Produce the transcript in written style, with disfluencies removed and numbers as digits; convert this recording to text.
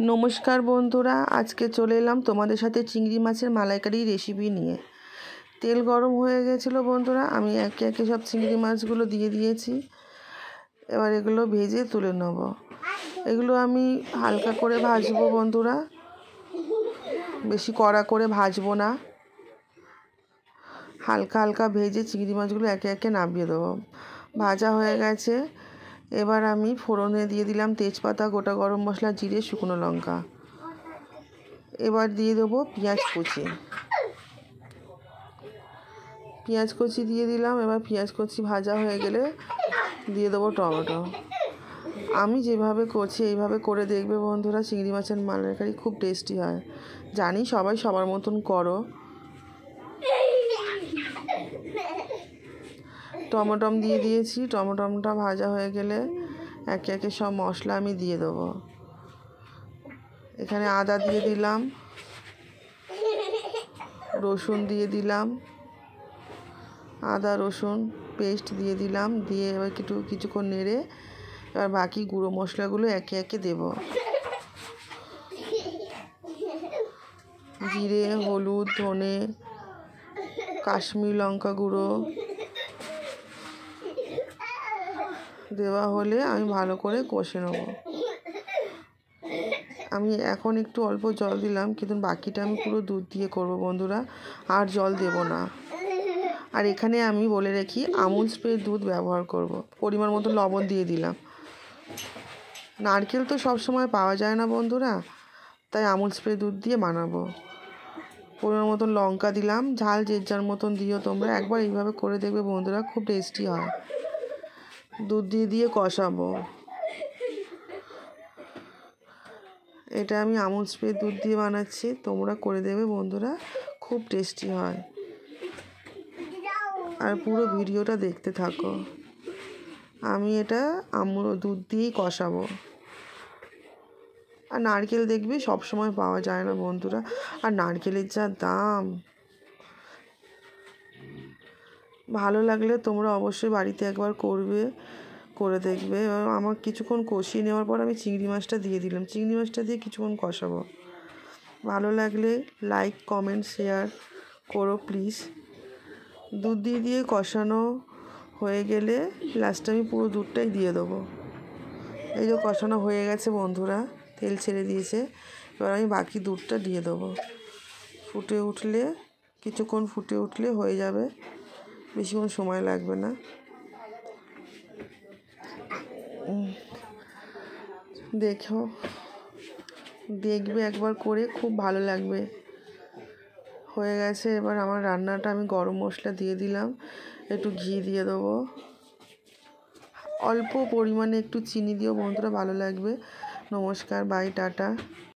নমস্কার বন্ধুরা, আজকে চলে এলাম তোমাদের সাথে চিংড়ি মাছের মালাইকারি রেসিপি নিয়ে। তেল গরম হয়ে গেছিলো বন্ধুরা, আমি একে একে সব চিংড়ি মাছগুলো দিয়ে দিয়েছি। এবার এগুলো ভেজে তুলে নেব। এগুলো আমি হালকা করে ভাজবো বন্ধুরা, বেশি কড়া করে ভাজবো না। হালকা হালকা ভেজে চিংড়ি মাছগুলো একে একে নামিয়ে দেবো। ভাজা হয়ে গেছে। এবার আমি ফোড়নে দিয়ে দিলাম তেজপাতা, গোটা গরম মশলা, জিরে, শুকনো লঙ্কা। এবার দিয়ে দেবো পেঁয়াজ কুচি দিয়ে দিলাম। এবার পেঁয়াজ কুচি ভাজা হয়ে গেলে দিয়ে দেবো টমেটো। আমি যেভাবে করছি এইভাবে করে দেখবে বন্ধুরা, চিংড়ি মাছের মালাইকারি খুব টেস্টি হয়। জানি সবাই সবার মতন করো। টমেটম দিয়ে দিয়েছি। টমেটমটা ভাজা হয়ে গেলে একে একে সব মশলা আমি দিয়ে দেবো। এখানে আদা দিয়ে দিলাম, রসুন দিয়ে দিলাম, আদা রসুন পেস্ট দিয়ে দিলাম। দিয়ে এবার কিছুক্ষণ নেড়ে এবার বাকি গুঁড়ো মশলাগুলো একে একে দেব। জিরে, হলুদ, ধনে, কাশ্মীরি লঙ্কা গুঁড়ো দেওয়া হলে আমি ভালো করে কষে নেব। আমি এখন একটু অল্প জল দিলাম, কিন্তু বাকিটা আমি পুরো দুধ দিয়ে করব বন্ধুরা, আর জল দেব না। আর এখানে আমি বলে রাখি, আমুল স্প্রে দুধ ব্যবহার করব। পরিমাণ মতো লবণ দিয়ে দিলাম। নারকেল তো সব সময় পাওয়া যায় না বন্ধুরা, তাই আমুল স্প্রে দুধ দিয়ে বানাবো। পরিমাণ মতন লঙ্কা দিলাম। ঝাল যে যার মতন দিও তোমরা। একবার এইভাবে করে দেখবে বন্ধুরা, খুব টেস্টি হয়। দুধ দিয়ে কষাবো। এটা আমি আমুল স্প্রে দুধ দিয়ে বানাচ্ছি, তোমরা করে দেবে বন্ধুরা, খুব টেস্টি হয়। আর পুরো ভিডিওটা দেখতে থাকো। আমি এটা দুধ দিয়েই কষাবো। আর নারকেল দেখবে সব সময় পাওয়া যায় না বন্ধুরা, আর নারকেলের যা দাম। ভালো লাগলে তোমরা অবশ্যই বাড়িতে একবার করে দেখবে। আমার কিছুক্ষণ কষিয়ে নেওয়ার পর আমি চিংড়ি মাছটা দিয়ে দিলাম। চিংড়ি মাছটা দিয়ে কিছুক্ষণ কষাবো। ভালো লাগলে লাইক, কমেন্ট, শেয়ার করো প্লিজ। দুধ দিয়ে কষানো হয়ে গেলে লাস্টে আমি পুরো দুধটাই দিয়ে দেবো। এই যে কষানো হয়ে গেছে বন্ধুরা, তেল ছেড়ে দিয়েছে। এবার আমি বাকি দুধটা দিয়ে দেবো। কিছুক্ষণ ফুটে উঠলে হয়ে যাবে, বেশিক্ষণ সময় লাগবে না। দেখবে একবার করে, খুব ভালো লাগবে। হয়ে গেছে। এবার আমার রান্নাটা আমি গরম মশলা দিয়ে দিলাম, একটু ঘি দিয়ে দেবো, অল্প পরিমাণে একটু চিনি দিও বন্ধুরা, ভালো লাগবে। নমস্কার, বাই, টাটা।